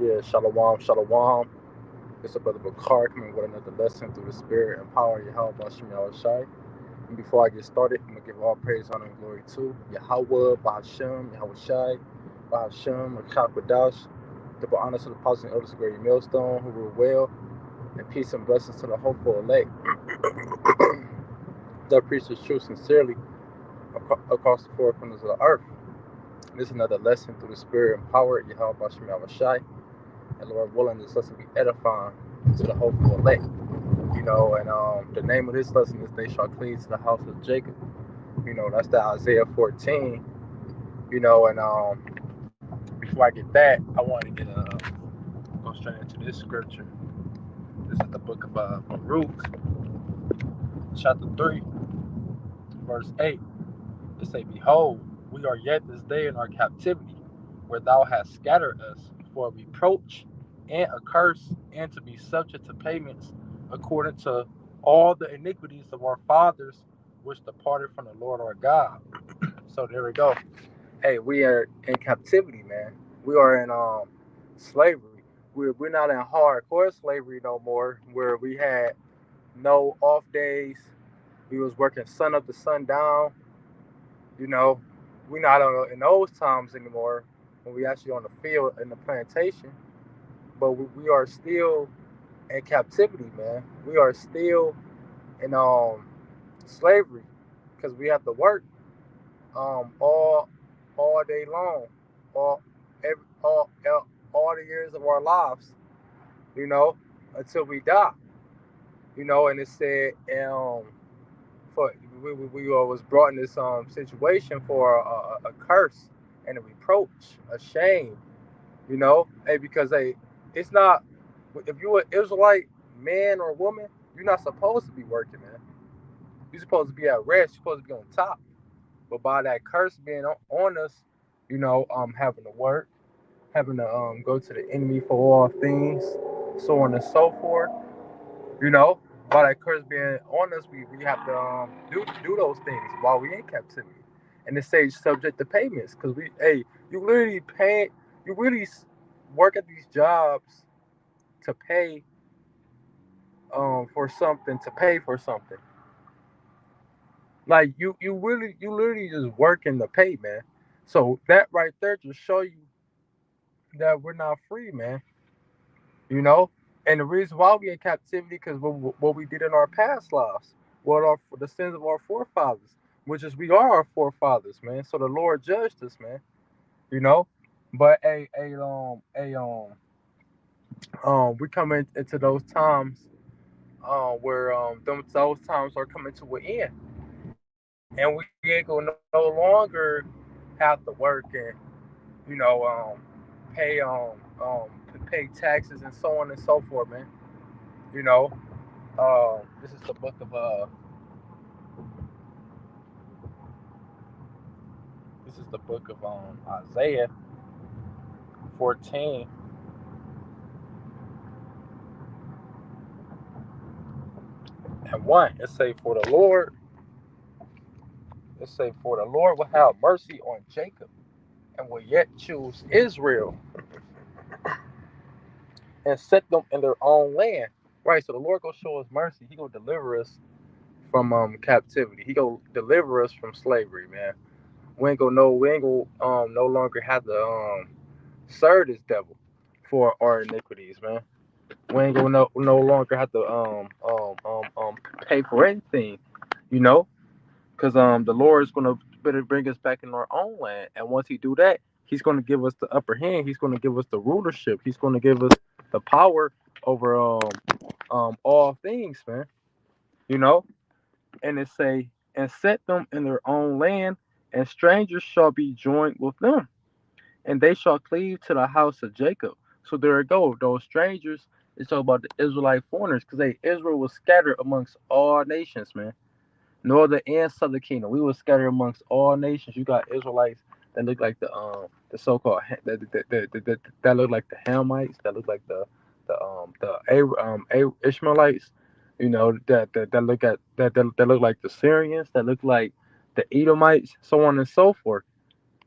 Yeah, shalom, shalom. It's a brother Bakar coming with another lesson through the spirit and power of Yahweh Bashim Shai. And before I get started, I'm going to give all praise, honor, and glory to Yahweh, Bahashem, Yahweh Shai, Bahashem, Rakakwadash. Double honors to the apostles and elders of Great Millstone who rule well, and peace and blessings to the hopeful elect that preach the truth sincerely across the four corners of the earth. This is another lesson through the spirit and power of Yahweh Bashim Shai. And Lord willing, this lesson be edifying to the hopeful elect. And the name of this lesson is they shall cleave to the house of Jacob. That's the Isaiah 14. And before I get that, I want to go straight into this scripture. This is the book of Baruch, chapter 3, verse 8. It say, Behold, we are yet this day in our captivity, where thou hast scattered us for a reproach and a curse, and to be subject to payments according to all the iniquities of our fathers, which departed from the Lord our God. So there we go. Hey, we are in captivity, man. We are in slavery. We're not in hardcore slavery no more, where we had no off days. We was working sun up to sundown. You know, we're not in those times anymore when we actually on the field in the plantation. But we are still in captivity, man. We are still in slavery because we have to work all day long, all every all the years of our lives, you know, until we die. And it said for we was brought in this situation for a curse and a reproach, a shame, hey, because hey, it's not, if you're an Israelite man or woman, you're not supposed to be working, man. You're supposed to be at rest. You're supposed to be on top. But by that curse being on us, having to work, having to go to the enemy for all things, so on and so forth. You know, by that curse being on us, we have to do those things while we in captivity, and it says subject to payments because you literally pay, you really work at these jobs to pay for something, to pay for something. Like you literally just working to pay, man. So that right there just show you that we're not free, man. You know, and the reason why we in captivity because what we did in our past lives, the sins of our forefathers, which is we are our forefathers, man. So the Lord judged us, man. You know, but we come into those times where those times are coming to an end, and we ain't gonna no longer have to work and pay pay taxes and so on and so forth, man. You know, this is the book of Isaiah 14 and 1. It say for the Lord will have mercy on Jacob and will yet choose Israel and set them in their own land. Right, so the Lord gonna show us mercy. He gonna deliver us from captivity. He gonna deliver us from slavery, man. We ain't gonna no longer have to serve this devil for our iniquities, man. We ain't gonna no longer have to pay for anything, you know, because the Lord is gonna better bring us back in our own land, and once He do that, He's gonna give us the upper hand. He's gonna give us the rulership. He's gonna give us the power over all things, man. You know, and it say and set them in their own land, and strangers shall be joined with them, and they shall cleave to the house of Jacob. So there it go. Those strangers is talking about the Israelite foreigners, because Israel was scattered amongst all nations, man. Northern and southern kingdom. We were scattered amongst all nations. You got Israelites that look like the so-called that look like the Hamites, that look like the Ishmaelites. That look that look like the Syrians, that look like the Edomites, so on and so forth.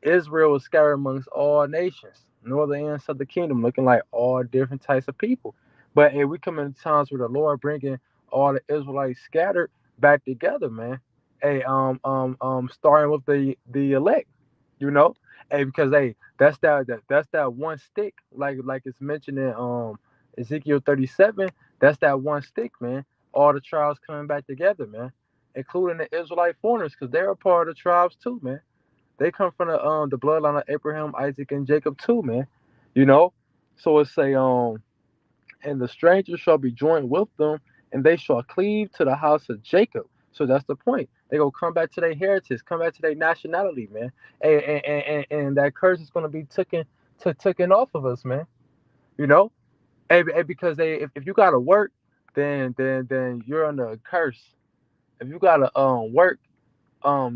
Israel was scattered amongst all nations. northern ends of the kingdom, looking like all different types of people. But hey, we come in times where the Lord bringing all the Israelites scattered back together, man. Hey, starting with the elect, you know, hey, because hey, that's that one stick, like it's mentioned in Ezekiel 37. That's that one stick, man. All the tribes coming back together, man, including the Israelite foreigners, because they're a part of the tribes too, man. They come from the bloodline of Abraham, Isaac, and Jacob too, man. You know, so it's a and the stranger shall be joined with them, and they shall cleave to the house of Jacob. So that's the point. They go come back to their heritage, come back to their nationality, man. And that curse is gonna be taken off of us, man. You know, because if you gotta work, then you're under a curse. If you gotta work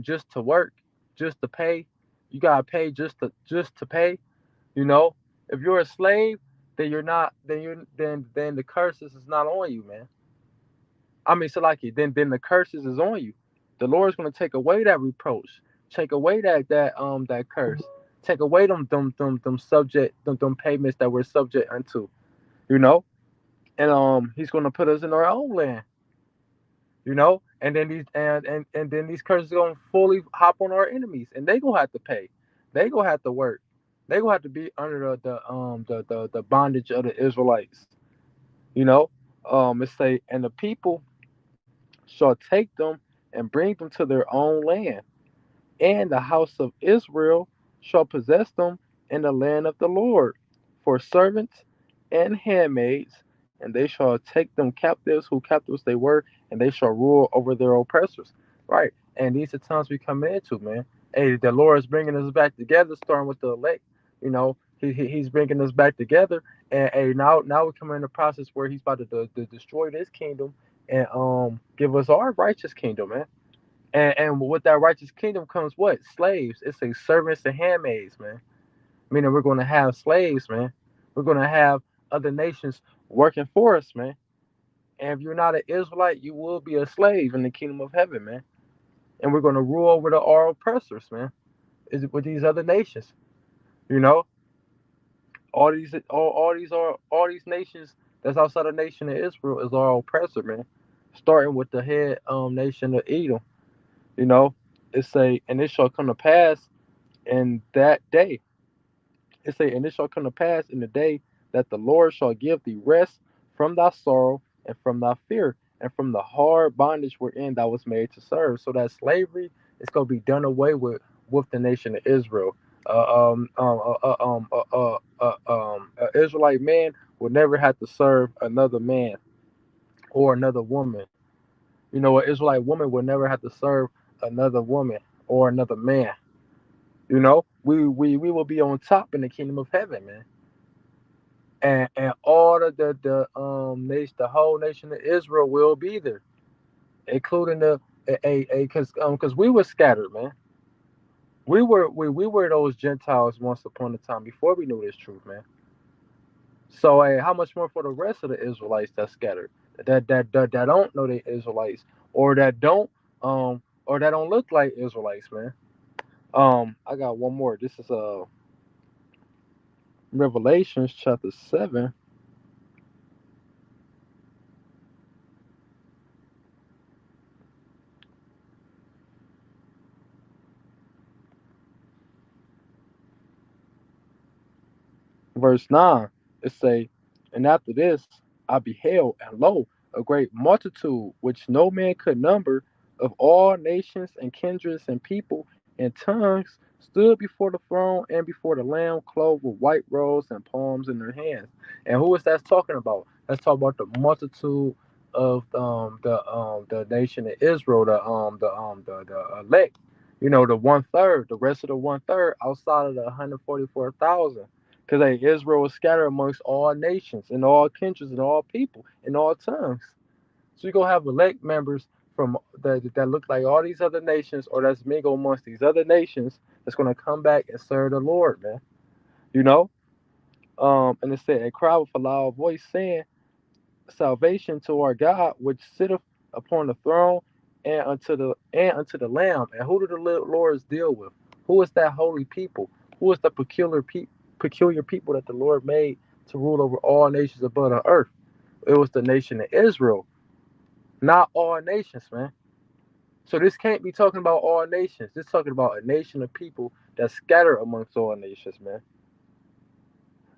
just to work, just to pay. You gotta pay just to pay. You know, if you're a slave, then you're not. Then the curses is not on you, man. I mean, so like it. Then the curses is on you. The Lord's gonna take away that reproach, take away that curse, take away them subject them payments that we're subject unto. You know, and He's gonna put us in our own land. And then these curses gonna fully hop on our enemies, and they gonna have to pay. They gonna have to work. They gonna have to be under the bondage of the Israelites. You know, it say, and the people shall take them and bring them to their own land, and the house of Israel shall possess them in the land of the Lord for servants and handmaids, and they shall take them captives who captives they were, and they shall rule over their oppressors. Right. And these are times we come into, man. Hey, the Lord is bringing us back together, starting with the elect. He's bringing us back together, and hey, now we're coming in the process where he's about to destroy this kingdom and give us our righteous kingdom, man. And with that righteous kingdom comes what? Slaves. It's a servants and handmaids, man. Meaning we're going to have slaves, man. We're going to have other nations working for us, man. And if you're not an Israelite, you will be a slave in the kingdom of heaven, man. And we're going to rule over our oppressors, man. Is it with these other nations? You know, all these nations that's outside the nation of Israel is our oppressor, man. Starting with the head nation of Edom. You know, and it shall come to pass in that day. It say, and it shall come to pass in the day that the Lord shall give thee rest from thy sorrow and from thy fear and from the hard bondage wherein thou was made to serve. So that slavery is going to be done away with the nation of Israel. Israelite man will never have to serve another man or another woman. You know, an Israelite woman will never have to serve another woman or another man. We will be on top in the kingdom of heaven, man. And all of the nation, the whole nation of Israel will be there, including the a because we were scattered, man. We were those Gentiles once upon a time before we knew this truth, man. So how much more for the rest of the Israelites that's scattered, that don't know the Israelites, or that don't or that don't look like Israelites, man. I got one more. This is Revelations chapter 7, verse 9. It say, and after this I beheld, and lo, a great multitude which no man could number, of all nations and kindreds and people and tongues, stood before the throne and before the Lamb, clothed with white robes and palms in their hands. And who is that talking about? That's talking about the multitude of the nation of Israel, the elect. The 1/3, the rest of the 1/3 outside of the 144,000. Because Israel was scattered amongst all nations and all kindreds and all people and all tongues. So you're gonna have elect members from that look like all these other nations, or that's mingle amongst these other nations, that's gonna come back and serve the Lord, man. You know? And it said, and cry with a loud voice, saying, salvation to our God which sitteth upon the throne and unto the Lamb. And who do the Lords deal with? Who is that holy people? Who is the peculiar people? peculiar people that the Lord made to rule over all nations above the earth. It was the nation of Israel, not all nations, man. So this can't be talking about all nations. This talking about a nation of people that scatter amongst all nations, man.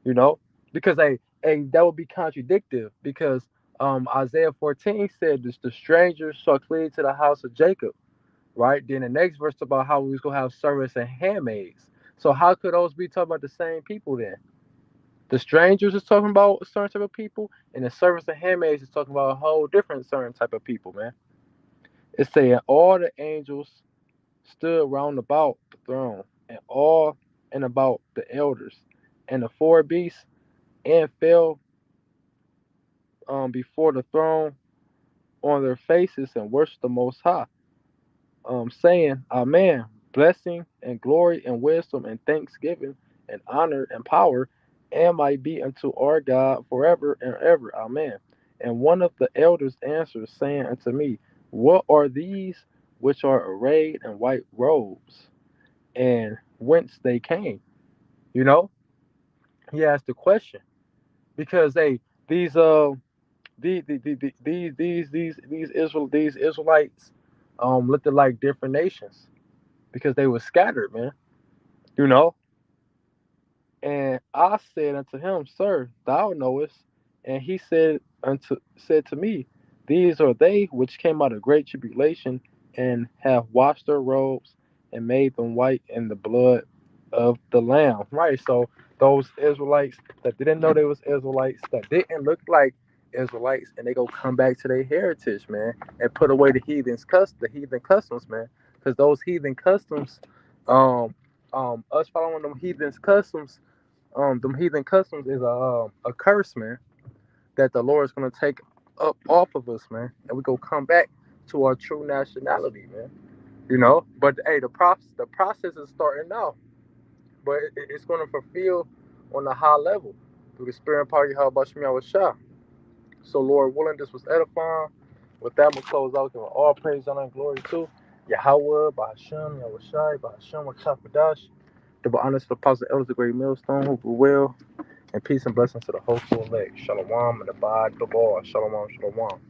You know, because that would be contradictive. Because Isaiah 14 said this: the strangers shall cleave to the house of Jacob. Right. Then the next verse about how we was gonna have servants and handmaids. So how could those be talking about the same people then? The strangers is talking about a certain type of people, and the servants and handmaids is talking about a whole different certain type of people, man. It's saying all the angels stood round about the throne, and all and about the elders, and the four beasts, and fell before the throne on their faces and worshiped the Most High, saying, Amen. Blessing and glory and wisdom and thanksgiving and honor and power and might be unto our God forever and ever. Amen. And one of the elders answered, saying unto me, what are these which are arrayed in white robes, and whence they came? You know, he asked the question because these these Israelites looked like different nations because they were scattered, man. You know, and I said unto him, Sir, thou knowest. And he said to me, these are they which came out of great tribulation and have washed their robes and made them white in the blood of the Lamb. Right. So those Israelites that didn't know they was Israelites, that didn't look like Israelites, and they go come back to their heritage, man, and put away the heathen customs, man, because those heathen customs, um, us following them heathen customs is a curse, man, that the Lord is gonna take up off of us, man, and we go come back to our true nationality, man. You know, but hey, the process is starting now, but it's gonna fulfill on a high level through the spirit and power of Yahweh Shemiah Shah. So Lord willing, this was edifying. With that, we'll close out, giving all praise, honor, and glory to Yahweh, Bahashem, Yahweh Shai, Bahashem, Wachapadash, the honest apostle elders, the great millstone, who will. And peace and blessings to the whole full leg. Shalom and abide the bar. Shalom, shalom.